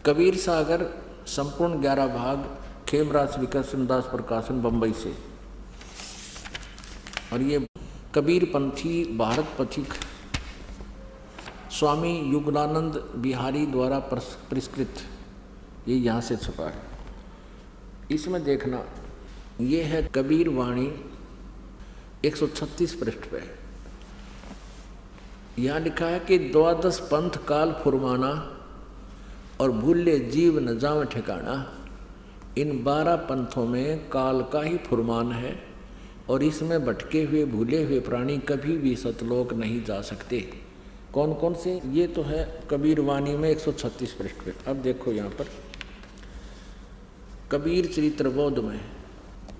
कबीर सागर संपूर्ण 11 भाग खेमराज विकर्षण दास प्रकाशन बम्बई से। और ये कबीर पंथी भारत पथिक स्वामी युगलानंद बिहारी द्वारा परिष्कृत ये यहाँ से छपा है। इसमें देखना ये है कबीर वाणी 136 पृष्ठ पे। यहाँ लिखा है कि द्वादश पंथ काल फुरमाना और भूले जीव न जाव ठिकाना। इन 12 पंथों में काल का ही फुरमान है और इसमें भटके हुए भूले हुए प्राणी कभी भी सतलोक नहीं जा सकते। कौन कौन से? ये तो है कबीर वाणी में 136 पृष्ठ पे। अब देखो यहाँ पर कबीर चरित्र बोध में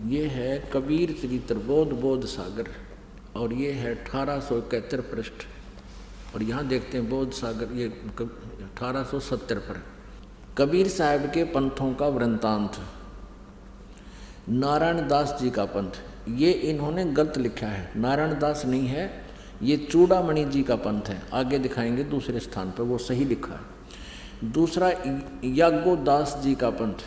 ये है कबीर चरित्र बोध बोध सागर और ये है 1871 पृष्ठ। और यहाँ देखते हैं बोध सागर ये 1870 पर कबीर साहब के पंथों का वृंतांत। नारायण दास जी का पंथ ये इन्होंने गलत लिखा है, नारायण दास नहीं है, ये चूड़ामणि जी का पंथ है। आगे दिखाएंगे दूसरे स्थान पर वो सही लिखा है। दूसरा याज्ञोदास जी का पंथ,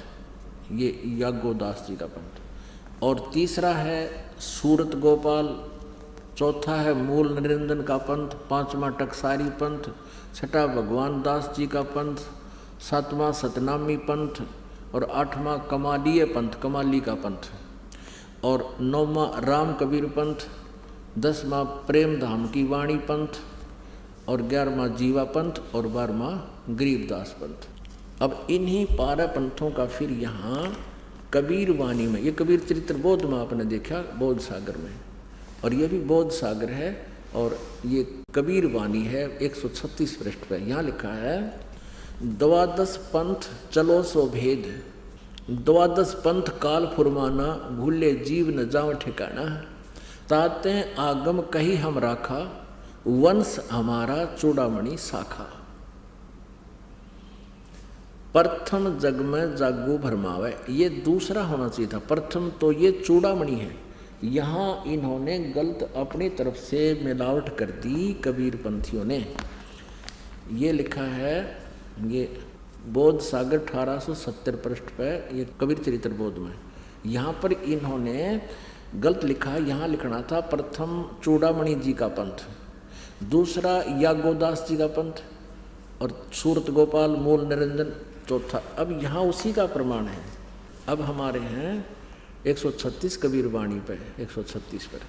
ये याज्ञोदास जी का पंथ। और तीसरा है सूरत गोपाल। चौथा है मूल निरंजन का पंथ। पांचवा टकसारी पंथ। छठा भगवान दास जी का पंथ। सातवां सतनामी पंथ और आठवां कमालीय पंथ, कमाली का पंथ। और नौवां राम कबीर पंथ। 10वां प्रेम धाम की वाणी पंथ और 11वां जीवा पंथ और 12वां गरीबदास पंथ। अब इन्हीं 12 पंथों का फिर यहाँ कबीर वाणी में, ये कबीर चरित्र बोध में आपने देखा बोध सागर में, और ये भी बोध सागर है और ये कबीर वाणी है 136 पृष्ठ पे। यहाँ लिखा है द्वादश पंथ चलो सो भेद, द्वादश पंथ काल फुरमाना, भूले जीव न जाओ ठिकाना। ताते आगम कही हम राखा, वंश हमारा चूड़ामणि शाखा। प्रथम जग में जागू भरमावे, ये दूसरा होना चाहिए था। प्रथम तो ये चूड़ामणि है, यहाँ इन्होंने गलत अपनी तरफ से मिलावट कर दी कबीर पंथियों ने। ये लिखा है ये बोध सागर 1870 पृष्ठ पे, ये कबीर चरित्र बोध में। यहाँ पर इन्होंने गलत लिखा, यहाँ लिखना था प्रथम चूड़ामणि जी का पंथ, दूसरा याज्ञोदास जी का पंथ और सूरत गोपाल मूल निरंजन चौथा। अब यहाँ उसी का प्रमाण है। अब हमारे हैं 136 कबीर वाणी पे 136 पर।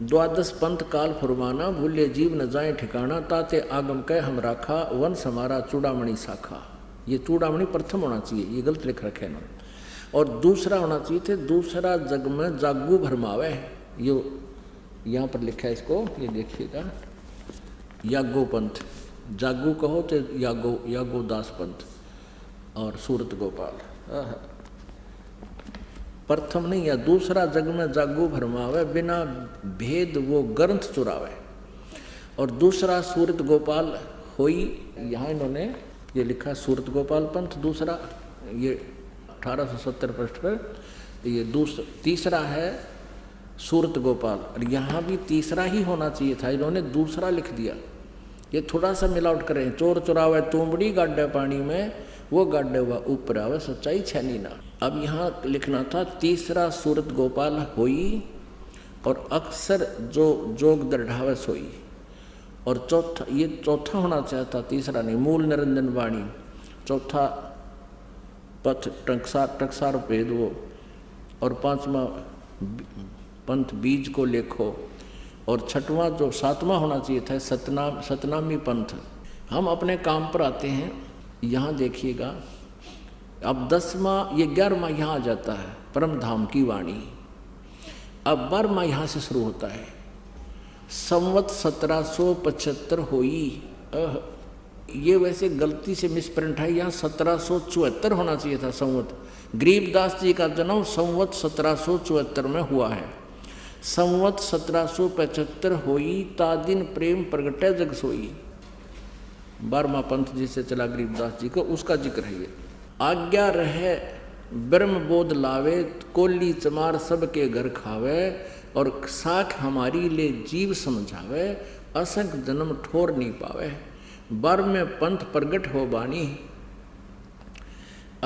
द्वादश पंथ काल फुरमाना, भूले जीव न जाए ठिकाना। ताते आगम कह हम राखा, वंश हमारा चूड़ामणि शाखा। ये चूड़ामणि प्रथम होना चाहिए, ये गलत लिख रखे इन्होंने। और दूसरा होना चाहिए थे दूसरा जग में जागू भरमावे, ये यहाँ पर लिखा है इसको, ये देखिएगा याज्ञो पंथ। जागू कहो तो याज्ञोदास पंथ और सूरत गोपाल। प्रथम नहीं या दूसरा जग में जागू भरमावे, बिना भेद वो ग्रंथ चुरावे। और दूसरा सूरत गोपाल होई, यहाँ इन्होंने ये लिखा सूरत गोपाल पंथ दूसरा, ये 1870 पृष्ठ पर। ये तीसरा है सूरत गोपाल और यहाँ भी तीसरा ही होना चाहिए था, इन्होंने दूसरा लिख दिया। ये थोड़ा सा मिलावट करें। चोर चुरावे तुमड़ी गाड्डे पानी में, वो गाड्डे हुआ ऊपर आवे सच्चाई छैनी ना। अब यहाँ लिखना था तीसरा सूरत गोपाल होई और अक्सर जो जोग दृढ़ावे सोई। और चौथा, ये चौथा होना चाहता, तीसरा नहीं, मूल निरंजन वाणी। चौथा पथ टकसार भेद वो। और 5वां पंथ बीज को लेखो। और 6वां जो 7वां होना चाहिए था सतनामी पंथ। हम अपने काम पर आते हैं, यहाँ देखिएगा। अब 10वां, ये 11वां यहाँ आ जाता है परम धाम की वाणी। अब 12वां यहाँ से शुरू होता है। संवत 1775 होई। ये वैसे गलती से मिसप्रिंट है, यहाँ 1774 होना चाहिए था संवत। गरीबदास जी का जन्म संवत 1774 में हुआ है। संवत 1775 होई, ता दिन प्रेम प्रगटे जग सोई। 12वां पंथ जिसे चला गरीबदास जी को, उसका जिक्र है ये। आज्ञा रहे ब्रह्म बोध लावे, कोली चमार सबके घर खावे। और साख हमारी ले जीव समझावे, असंख्य जन्म ठोर नहीं पावे। 12वें पंथ प्रगट हो बानी,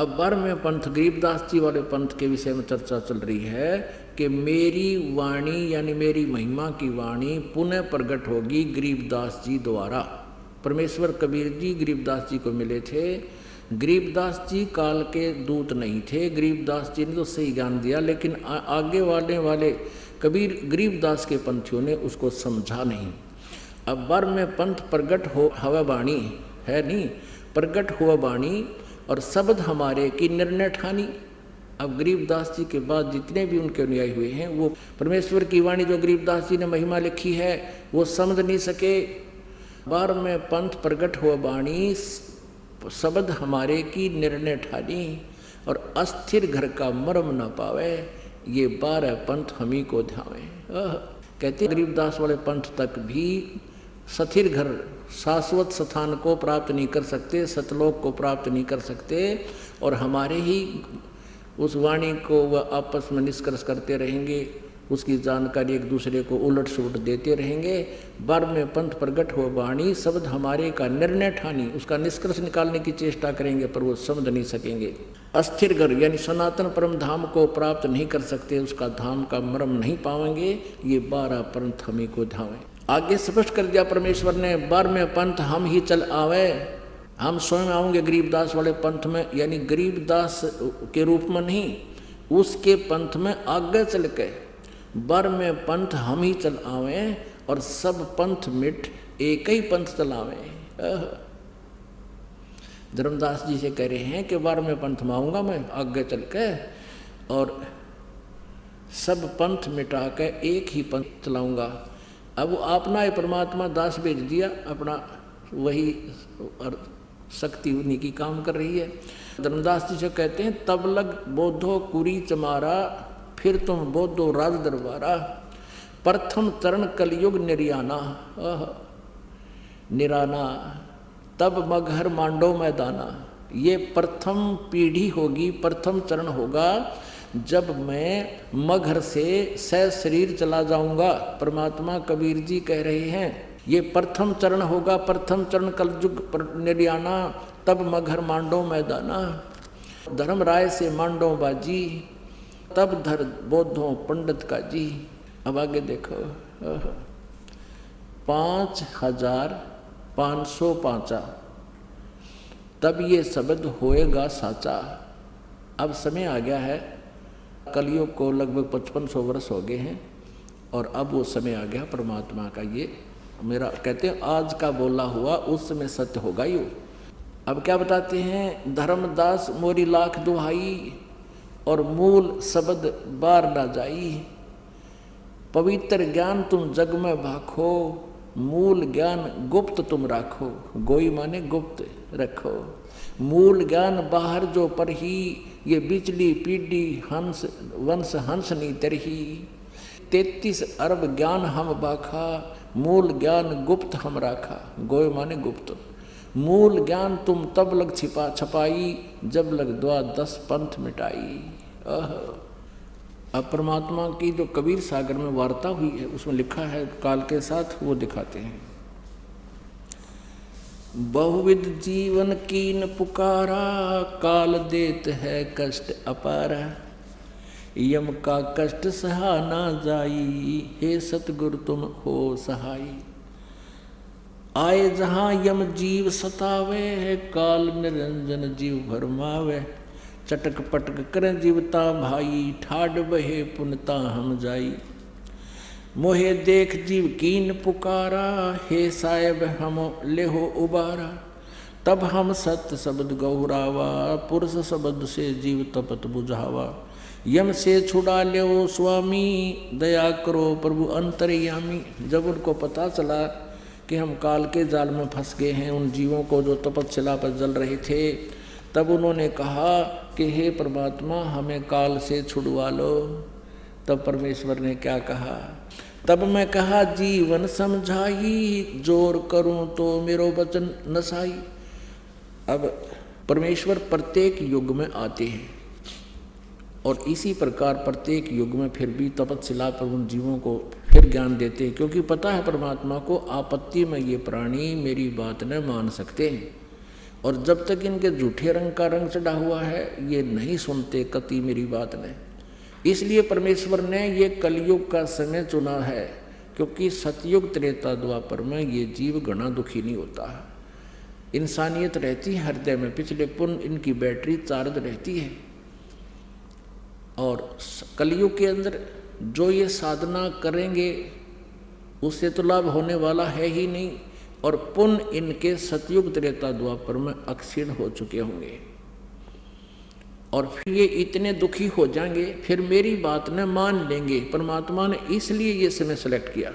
अब 12वें पंथ गरीबदास जी वाले पंथ के विषय में चर्चा चल रही है कि मेरी वाणी यानी मेरी महिमा की वाणी पुनः प्रकट होगी गरीबदास जी द्वारा। परमेश्वर कबीर जी गरीबदास जी को मिले थे। गरीबदास जी काल के दूत नहीं थे, गरीबदास जी ने तो सही ज्ञान दिया, लेकिन आगे वाले कबीर गरीबदास के पंथियों ने उसको समझा नहीं। अब 12वें पंथ प्रगट हो हवा वाणी है नहीं, प्रगट हुआ वाणी और शब्द हमारे की निर्णय ठानी। अब गरीबदास जी के बाद जितने भी उनके अनुयायी हुए हैं वो परमेश्वर की वाणी जो गरीबदास जी ने महिमा लिखी है वो समझ नहीं सके। 12वें पंथ प्रगट हुआ वाणी शब्द हमारे की निर्णय ठानी और अस्थिर घर का मर्म न पावे, ये 12 पंथ हम ही को ध्यावे। कहते गरीबदास वाले पंथ तक भी स्थिर घर शाश्वत स्थान को प्राप्त नहीं कर सकते, सतलोक को प्राप्त नहीं कर सकते, और हमारे ही उस वाणी को वह आपस में निष्कर्ष करते रहेंगे, उसकी जानकारी एक दूसरे को उलट सुलट देते रहेंगे। 12वें पंथ प्रगट हुआ वाणी शब्द हमारे का निर्णय ठानी, उसका निष्कर्ष निकालने की चेष्टा करेंगे पर वो समझ नहीं सकेंगे। अस्थिर घर यानी सनातन परम धाम को प्राप्त नहीं कर सकते, उसका धाम का मर्म नहीं पाएंगे, ये 12 पंथ हम ही को ध्यावें। आगे स्पष्ट कर दिया परमेश्वर ने, 12वें पंथ हम ही चल आवे, हम स्वयं आएंगे गरीबदास वाले पंथ में, यानी गरीबदास के रूप में नहीं, उसके पंथ में आगे चल के 12वें पंथ हम ही चल आवे और सब पंथ मिट एक ही पंथ चलावे। धर्मदास जी से कह रहे हैं कि 12वें पंथ में आऊँगा मैं आगे चल के और सब पंथ मिटा के एक ही पंथ चलाऊँगा। अब अपना ही परमात्मा दास भेज दिया, अपना वही और शक्ति उन्हीं की काम कर रही है। धर्मदास जी से कहते हैं तब लग बोधो कुरी चमारा, फिर तुम बोधो राज दरबारा, प्रथम चरण कलयुग निर्याना निराना, तब मगहर मांडो मैदाना। ये प्रथम पीढ़ी होगी, प्रथम चरण होगा जब मैं मगहर से शरीर चला जाऊंगा। परमात्मा कबीर जी कह रहे हैं ये प्रथम चरण होगा, प्रथम चरण कलयुग निर्याना, तब मगहर मांडो मैदाना। धर्म राय से मांडो बाजी, तब धर बोधो पंडित का जी। अब आगे देखो 5505 तब ये शब्द होएगा साचा। अब समय आ गया है, कलयुग को लगभग 5500 वर्ष हो गए हैं और अब वो समय आ गया परमात्मा का। ये मेरा कहते हैं आज का बोला हुआ उस समय सत्य होगा ही। अब क्या बताते हैं, धर्मदास मोरी लाख दुहाई और मूल शब्द बार ना जाई, पवित्र ज्ञान तुम जग में भाखो, मूल ज्ञान गुप्त तुम राखो। गोई माने गुप्त रखो, मूल ज्ञान बाहर जो पर ही, ये बिचली पीढ़ी हंस वंश हंस नी तरही। 33 अरब ज्ञान हम बाखा, मूल ज्ञान गुप्त हम राखा। गोय माने गुप्त, मूल ज्ञान तुम तब लग छपाई, जब लग 10 पंथ मिटाई। अब परमात्मा की जो कबीर सागर में वार्ता हुई है उसमें लिखा है काल के साथ, वो दिखाते हैं। बहुविध जीवन कीन पुकारा, काल देत है कष्ट अपारा, यम का कष्ट सहा ना जाई, हे सतगुरु तुम हो सहाई। आए जहाँ यम जीव सतावे, काल निरंजन जीव भरमावे, चटक पटक कर जीवता भाई, ठाड बहे पुनता हम जाई। मोहे देख जीव कीन पुकारा, हे साहेब हम लेहो उबारा, तब हम सत्य शब्द गौरावा, पुरुष शब्द से जीव तपत बुझावा। यम से छुड़ा ले स्वामी, दया करो प्रभु अंतर्यामी। जब उनको पता चला कि हम काल के जाल में फंस गए हैं, उन जीवों को जो तपस्या पर जल रहे थे, तब उन्होंने कहा कि हे परमात्मा हमें काल से छुड़वा लो। तब परमेश्वर ने क्या कहा, तब मैं कहा जीवन समझाई, जोर करूं तो मेरो वचन नसाई। अब परमेश्वर प्रत्येक युग में आते हैं और इसी प्रकार प्रत्येक युग में फिर भी तपस्या पर उन जीवों को फिर ज्ञान देते हैं, क्योंकि पता है परमात्मा को आपत्ति में ये प्राणी मेरी बात न मान सकते हैं और जब तक इनके झूठे रंग का रंग चढ़ा हुआ है ये नहीं सुनते कति मेरी बात ने। इसलिए परमेश्वर ने ये कलयुग का समय चुना है, क्योंकि सतयुग त्रेता द्वापर में ये जीव घना दुखी नहीं होता है। इंसानियत रहती है हृदय में, पिछले पुण्य इनकी बैटरी चार्ज रहती है। और कलयुग के अंदर जो ये साधना करेंगे उससे तो लाभ होने वाला है ही नहीं, और पुण्य इनके सतयुग त्रेता द्वापर में अक्षीण हो चुके होंगे। और फिर ये इतने दुखी हो जाएंगे, फिर मेरी बात न मान लेंगे। परमात्मा ने इसलिए ये समय सेलेक्ट किया।